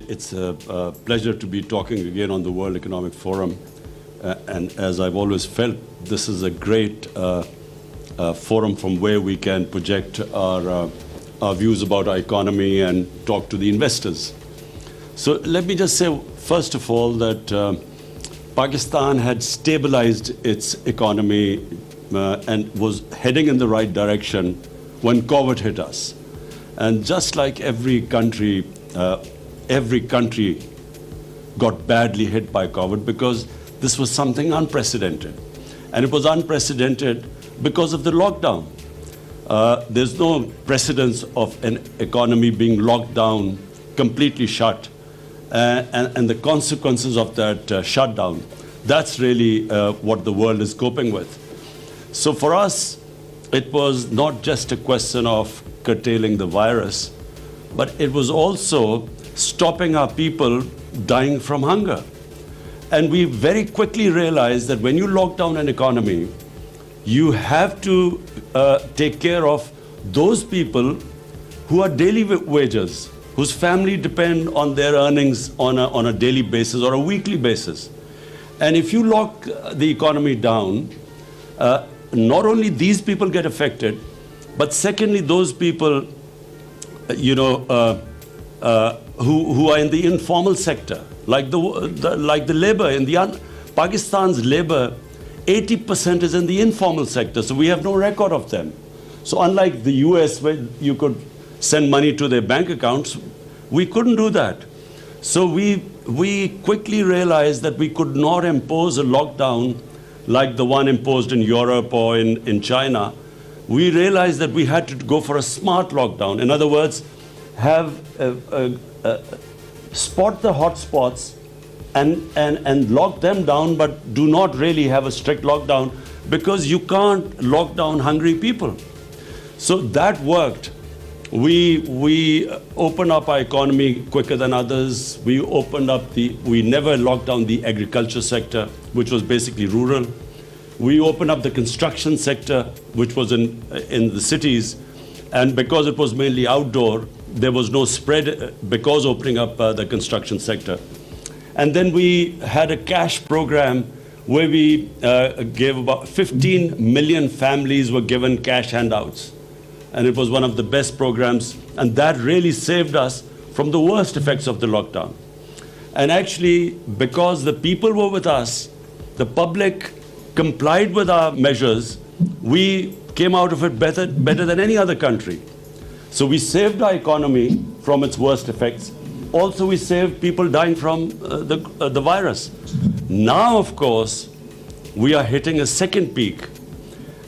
It's a pleasure to be talking again on the World Economic Forum. And as I've always felt, this is a great forum from where we can project our views about our economy and talk to the investors. So let me just say, first of all, that Pakistan had stabilized its economy and was heading in the right direction when COVID hit us. And just like every country got badly hit by COVID because this was something unprecedented. And it was unprecedented because of the lockdown. There's no precedence of an economy being locked down, completely shut, and the consequences of that shutdown. That's really what the world is coping with. So for us, it was not just a question of curtailing the virus, but it was also stopping our people dying from hunger. And we very quickly realized that when you lock down an economy, you have to take care of those people who are daily wagers, whose family depend on their earnings on a daily basis or a weekly basis. And if you lock the economy down, not only these people get affected, but secondly, those people, who are in the informal sector, like the labor in the Pakistan's labor, 80% is in the informal sector. So we have no record of them. So unlike the US, where you could send money to their bank accounts, we couldn't do that. So we quickly realized that we could not impose a lockdown like the one imposed in Europe or in China. We realized that we had to go for a smart lockdown. In other words, have spot the hotspots and lock them down, but do not really have a strict lockdown because you can't lock down hungry people. So that worked. We opened up our economy quicker than others. We never locked down the agriculture sector, which was basically rural. We opened up the construction sector, which was in the cities. And because it was mainly outdoor, there was no spread because opening up the construction sector. And then we had a cash program where we gave about 15 million families were given cash handouts. And it was one of the best programs. And that really saved us from the worst effects of the lockdown. And actually, because the people were with us, the public complied with our measures, we came out of it better than any other country. So we saved our economy from its worst effects. Also, we saved people dying from the virus. Now, of course, we are hitting a second peak.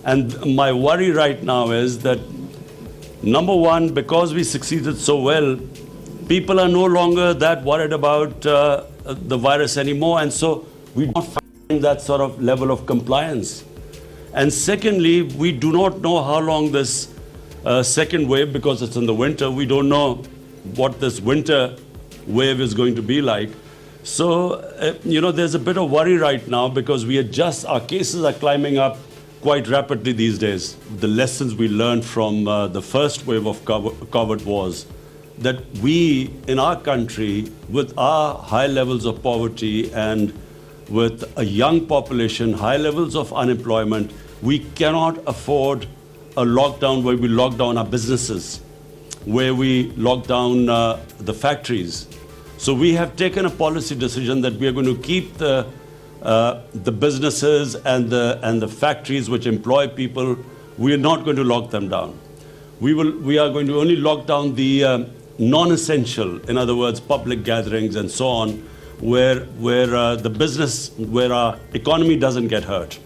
And my worry right now is that, number one, because we succeeded so well, people are no longer that worried about the virus anymore. And so we don't find that sort of level of compliance. And secondly, we do not know how long this second wave, because it's in the winter, we don't know what this winter wave is going to be like. So, there's a bit of worry right now because our cases are climbing up quite rapidly these days. The lessons we learned from the first wave of COVID was that we, in our country, with our high levels of poverty and with a young population, high levels of unemployment, we cannot afford a lockdown where we lock down our businesses, where we lock down the factories. So we have taken a policy decision that we are going to keep the businesses and the factories which employ people. We are not going to lock them down. We are going to only lock down the non-essential, in other words, public gatherings and so on, where our economy doesn't get hurt.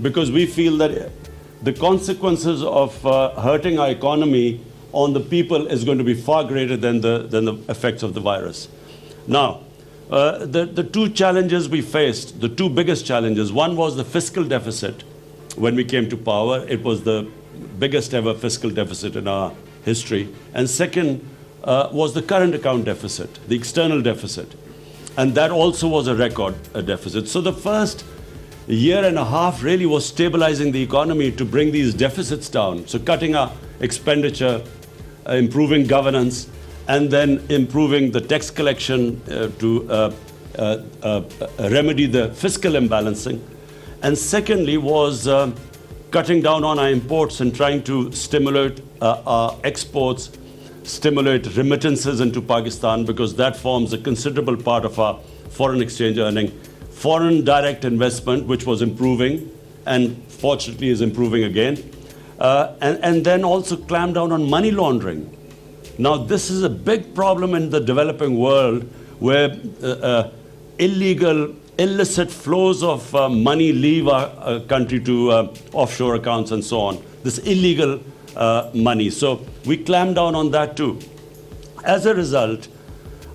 Because we feel that the consequences of hurting our economy on the people is going to be far greater than the effects of the virus. Now, the two challenges we faced, the two biggest challenges, one was the fiscal deficit. When we came to power, it was the biggest ever fiscal deficit in our history. And second was the current account deficit, the external deficit. And that also was a record deficit. So the first year and a half really was stabilizing the economy to bring these deficits down. So cutting our expenditure, improving governance, and then improving the tax collection to remedy the fiscal imbalancing. And secondly was cutting down on our imports and trying to stimulate our exports, stimulate remittances into Pakistan, because that forms a considerable part of our foreign exchange earning. Foreign direct investment, which was improving and fortunately is improving again. And then also clamp down on money laundering. Now, this is a big problem in the developing world where illegal, illicit flows of money leave our country to offshore accounts and so on. This illegal money. So we clamp down on that too. As a result,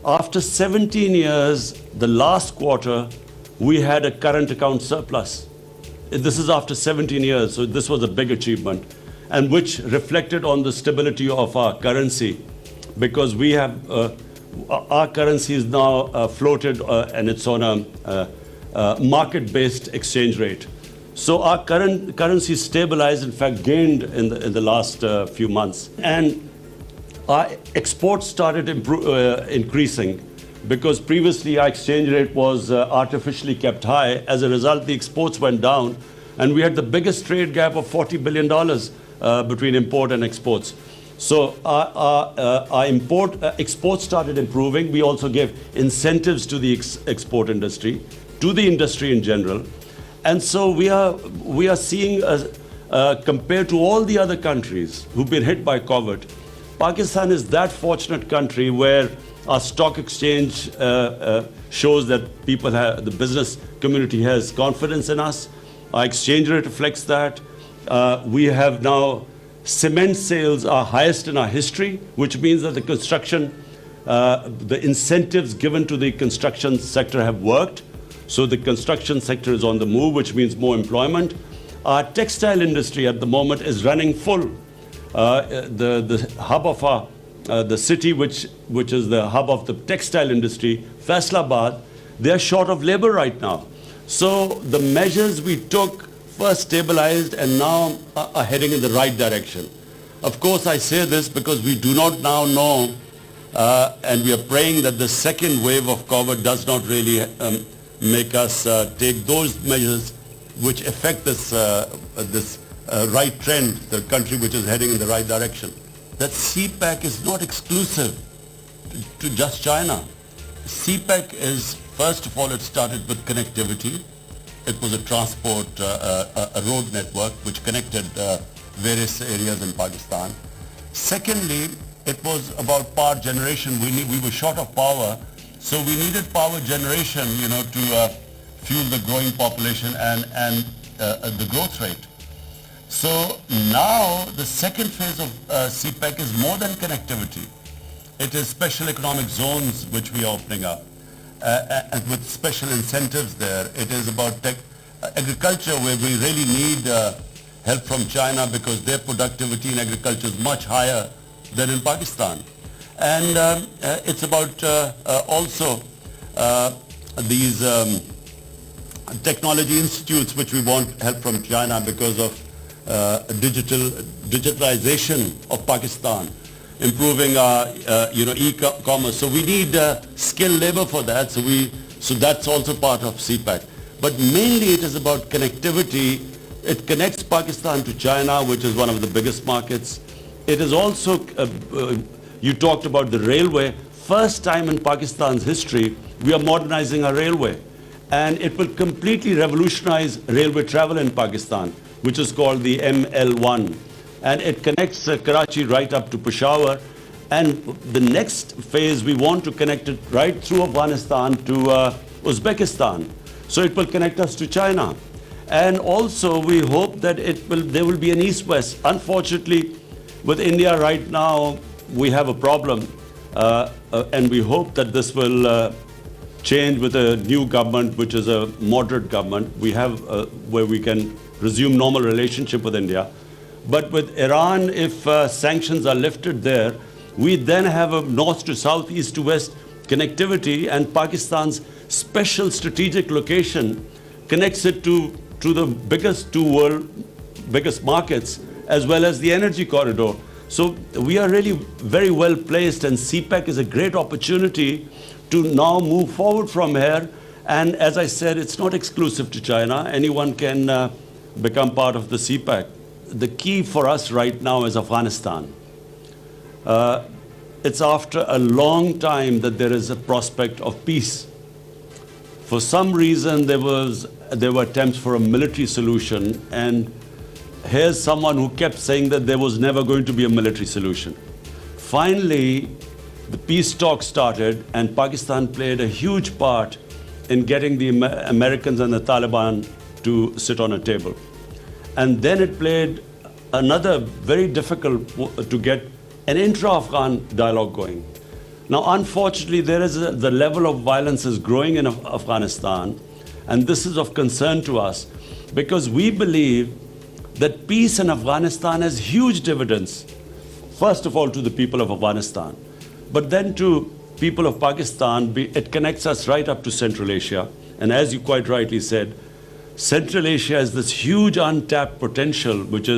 after 17 years, the last quarter, we had a current account surplus. This is after 17 years, so this was a big achievement, and which reflected on the stability of our currency, because we have, our currency is now floated and it's on a market-based exchange rate. So our current currency stabilized, in fact gained in the last few months. And our exports started increasing, because previously our exchange rate was artificially kept high. As a result, the exports went down, and we had the biggest trade gap of $40 billion between import and exports. So our exports started improving. We also gave incentives to the export industry, to the industry in general. And so we are seeing, compared to all the other countries who've been hit by COVID, Pakistan is that fortunate country where our stock exchange shows that people have, the business community has confidence in us. Our exchange rate reflects that. We have now cement sales are highest in our history, which means that the construction, the incentives given to the construction sector have worked. So the construction sector is on the move, which means more employment. Our textile industry at the moment is running full. The hub of our the city, which is the hub of the textile industry, Faisalabad, they are short of labor right now. So the measures we took first stabilized and now are heading in the right direction. Of course, I say this because we do not now know, and we are praying that the second wave of COVID does not really make us take those measures which affect this right trend, the country which is heading in the right direction. That CPEC is not exclusive to just China. CPEC is, first of all, it started with connectivity. It was a transport, a road network which connected various areas in Pakistan. Secondly, it was about power generation. We were short of power, so we needed power generation, to fuel the growing population and the growth rate. So now the second phase of CPEC is more than connectivity. It is special economic zones which we are opening up, and with special incentives there. It is about agriculture, where we really need help from China because their productivity in agriculture is much higher than in Pakistan. And it's about also these technology institutes which we want help from China because of digitalization of Pakistan, improving our e-commerce. So we need skilled labor for that. So that's also part of CPEC. But mainly it is about connectivity. It connects Pakistan to China, which is one of the biggest markets. It is also, you talked about the railway. First time in Pakistan's history, we are modernizing our railway. And it will completely revolutionize railway travel in Pakistan, which is called the ML1. And it connects Karachi right up to Peshawar. And the next phase, we want to connect it right through Afghanistan to Uzbekistan. So it will connect us to China. And also we hope that there will be an east-west. Unfortunately, with India right now, we have a problem. And we hope that this will change with a new government, which is a moderate government. We have where we can resume normal relationship with India. But with Iran, if sanctions are lifted there, we then have a north to south, east to west connectivity, and Pakistan's special strategic location connects it to the biggest biggest markets, as well as the energy corridor. So we are really very well placed, and CPEC is a great opportunity to now move forward from here. And as I said, it's not exclusive to China. Anyone can become part of the CPEC. The key for us right now is Afghanistan. It's after a long time that there is a prospect of peace. For some reason, there were attempts for a military solution, and here's someone who kept saying that there was never going to be a military solution. Finally, the peace talks started, and Pakistan played a huge part in getting the Americans and the Taliban to sit on a table. And then it played another very difficult to get an intra-Afghan dialogue going. Now, unfortunately, the level of violence is growing in Afghanistan, and this is of concern to us because we believe that peace in Afghanistan has huge dividends, first of all to the people of Afghanistan, but then to people of Pakistan. It connects us right up to Central Asia, and as you quite rightly said, Central Asia has this huge untapped potential, which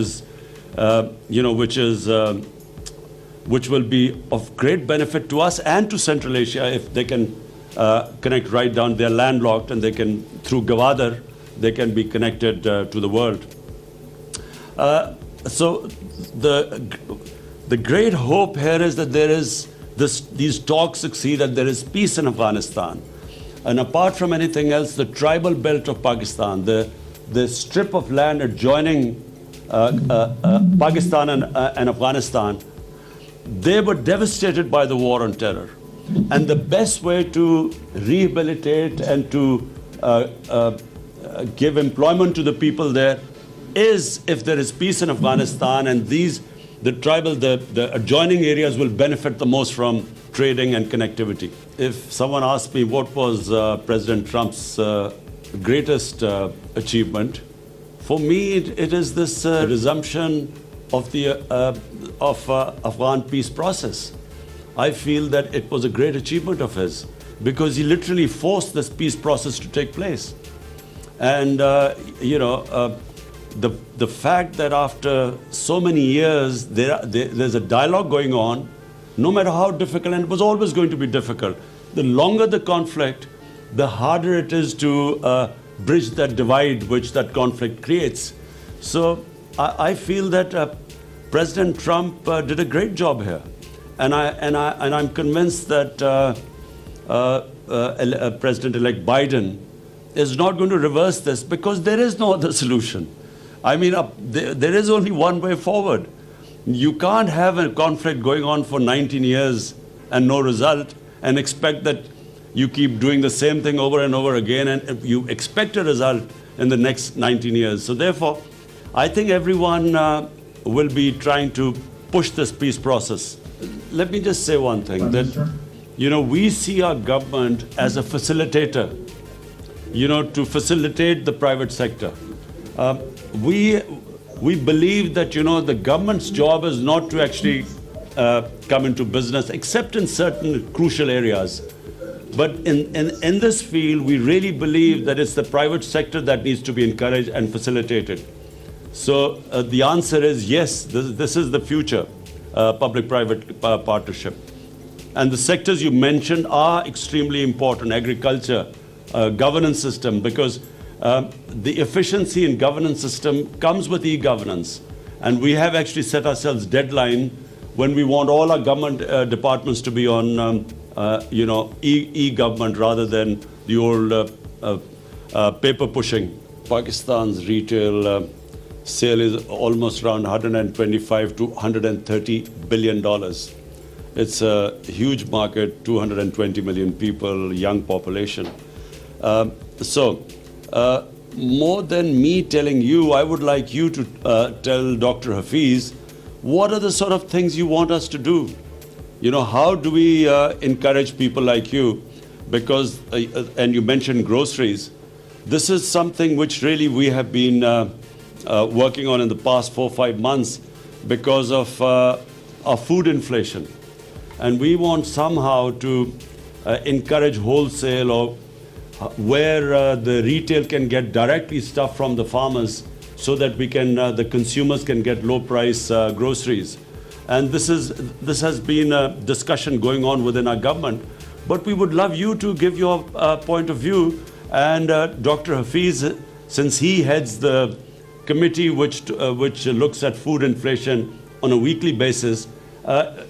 will be of great benefit to us and to Central Asia if they can connect right down. They're landlocked, and they can, through Gwadar, they can be connected to the world. So the great hope here is that these talks succeed and there is peace in Afghanistan. And apart from anything else, the tribal belt of Pakistan, the strip of land adjoining Pakistan and Afghanistan, they were devastated by the war on terror. And the best way to rehabilitate and to give employment to the people there is if there is peace in Afghanistan, and the adjoining areas will benefit the most from trading and connectivity. If someone asked me what was President Trump's greatest achievement, for me it is this resumption of the Afghan peace process. I feel that it was a great achievement of his because he literally forced this peace process to take place. And the fact that after so many years there's a dialogue going on, no matter how difficult, and it was always going to be difficult, the longer the conflict, the harder it is to bridge that divide which that conflict creates. So I feel that President Trump did a great job here, and I'm convinced that President-elect Biden is not going to reverse this because there is no other solution. I mean, there is only one way forward. You can't have a conflict going on for 19 years and no result and expect that you keep doing the same thing over and over again and you expect a result in the next 19 years. So therefore, I think everyone will be trying to push this peace process. Let me just say one thing, that we see our government as a facilitator, to facilitate the private sector. We believe that, the government's job is not to actually come into business, except in certain crucial areas. But in this field, we really believe that it's the private sector that needs to be encouraged and facilitated. So the answer is yes, this is the future, public-private partnership. And the sectors you mentioned are extremely important: agriculture, governance system, because the efficiency in governance system comes with e-governance. And we have actually set ourselves deadline when we want all our government departments to be on e-government rather than the old paper pushing. Pakistan's retail sale is almost around 125 to 130 billion dollars. It's a huge market, 220 million people, young population. More than me telling you, I would like you to tell Dr. Hafiz, what are the sort of things you want us to do? How do we encourage people like you? Because, and you mentioned groceries, this is something which really we have been working on in the past 4 or 5 months because of our food inflation. And we want somehow to encourage wholesale or where the retail can get directly stuff from the farmers so that we can, the consumers can get low price groceries. And this has been a discussion going on within our government. But we would love you to give your point of view. And Dr. Hafiz, since he heads the committee which looks at food inflation on a weekly basis,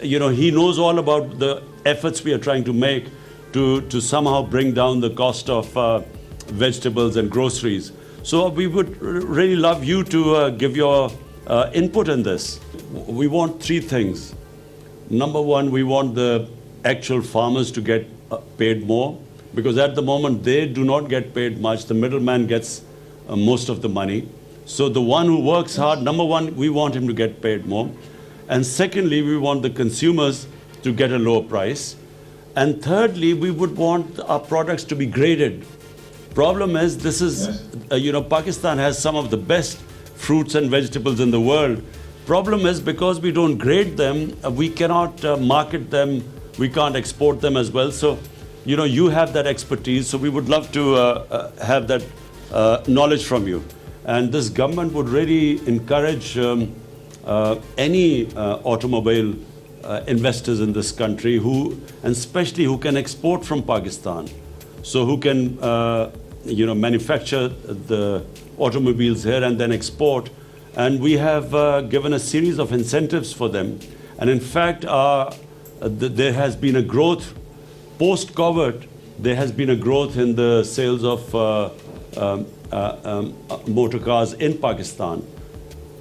he knows all about the efforts we are trying to make to somehow bring down the cost of vegetables and groceries. So we would really love you to give your input in this. We want three things. Number one, we want the actual farmers to get paid more, because at the moment they do not get paid much. The middleman gets most of the money. So the one who works hard, number one, we want him to get paid more. And secondly, we want the consumers to get a lower price. And thirdly, we would want our products to be graded. Problem is, Pakistan has some of the best fruits and vegetables in the world. Problem is, because we don't grade them, we cannot market them, we can't export them as well. So, you have that expertise, so we would love to have that knowledge from you. And this government would really encourage any automobile investors in this country and especially who can export from Pakistan. So who can, manufacture the automobiles here and then export. And we have given a series of incentives for them. And in fact, there has been a growth, post-COVID, there has been a growth in the sales of motor cars in Pakistan.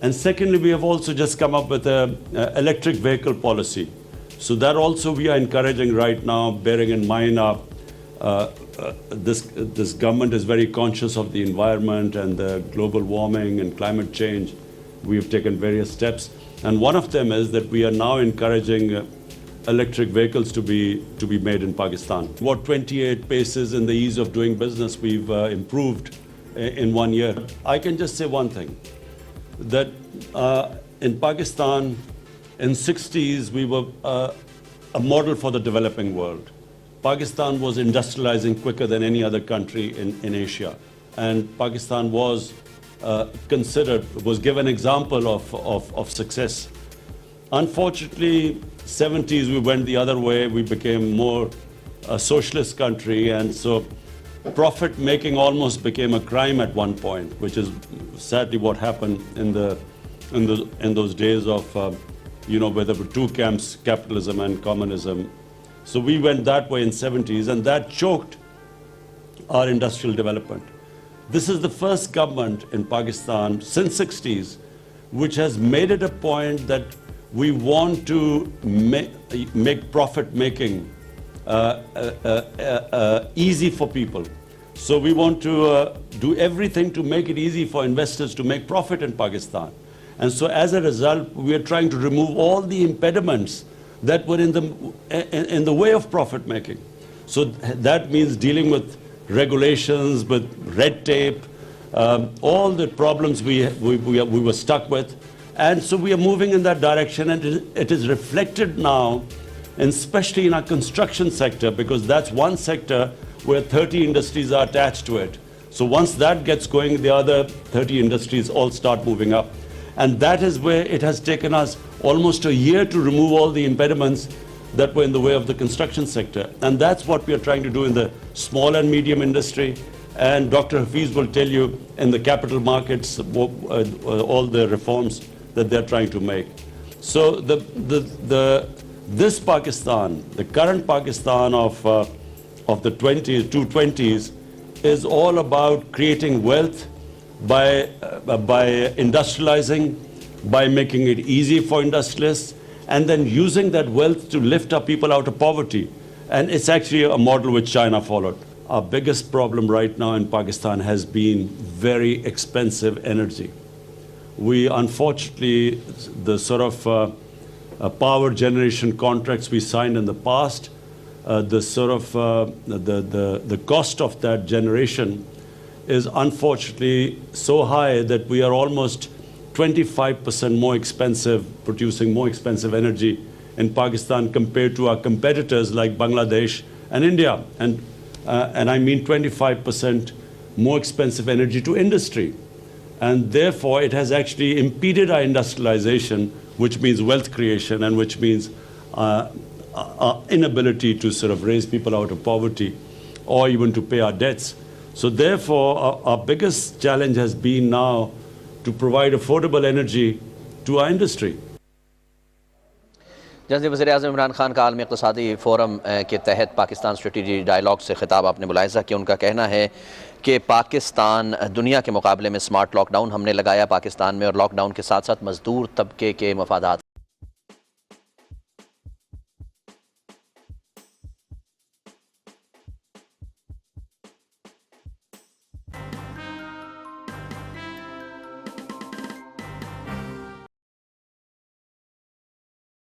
And secondly, we have also just come up with an electric vehicle policy. So that also we are encouraging right now, bearing in mind this government is very conscious of the environment and the global warming and climate change. We have taken various steps. And one of them is that we are now encouraging electric vehicles to be made in Pakistan. What 28 paces in the ease of doing business we've improved in 1 year. I can just say one thing, that in Pakistan, in 60s, we were a model for the developing world. Pakistan was industrializing quicker than any other country in Asia. And Pakistan was given example of success. Unfortunately, 70s, we went the other way. We became more a socialist country. And so profit making almost became a crime at one point, which is sadly what happened in those days of, where there were two camps, capitalism and communism. So we went that way in 70s, and that choked our industrial development. This is the first government in Pakistan since 60s which has made it a point that we want to make profit making easy for people. So we want to do everything to make it easy for investors to make profit in Pakistan. And so as a result, we are trying to remove all the impediments that were in the way of profit making. So that means dealing with regulations, with red tape, all the problems we were stuck with. And so we are moving in that direction, and it is reflected now, and especially in our construction sector, because that's one sector where 30 industries are attached to it. So once that gets going, the other 30 industries all start moving up. And that is where it has taken us almost a year to remove all the impediments that were in the way of the construction sector. And that's what we are trying to do in the small and medium industry. And Dr. Hafiz will tell you in the capital markets all the reforms that they're trying to make. So this Pakistan, the current Pakistan of the 220s, is all about creating wealth by industrializing, by making it easy for industrialists, and then using that wealth to lift up people out of poverty. And it's actually a model which China followed. Our biggest problem right now in Pakistan has been very expensive energy. We unfortunately, the sort of power generation contracts we signed in the past, the cost of that generation is unfortunately so high that we are almost 25% more expensive, producing more expensive energy in Pakistan compared to our competitors like Bangladesh and India. And I mean 25% more expensive energy to industry. And therefore, it has actually impeded our industrialization, which means wealth creation and which means inability to sort of raise people out of poverty or even to pay our debts. So therefore, our biggest challenge has been now to provide affordable energy to our industry. जनाब वज़ीर-ए-आज़म इमरान खान का आलमी इक़्तिसादी forum के तहत Pakistan strategy dialogue से ख़िताब आपने मुलाहिज़ा किया। उनका कहना है कि पाकिस्तान दुनिया के मुकाबले में स्मार्ट लॉकडाउन हमने लगाया पाकिस्तान में, और लॉकडाउन के साथ साथ मज़दूर तबके के मफादात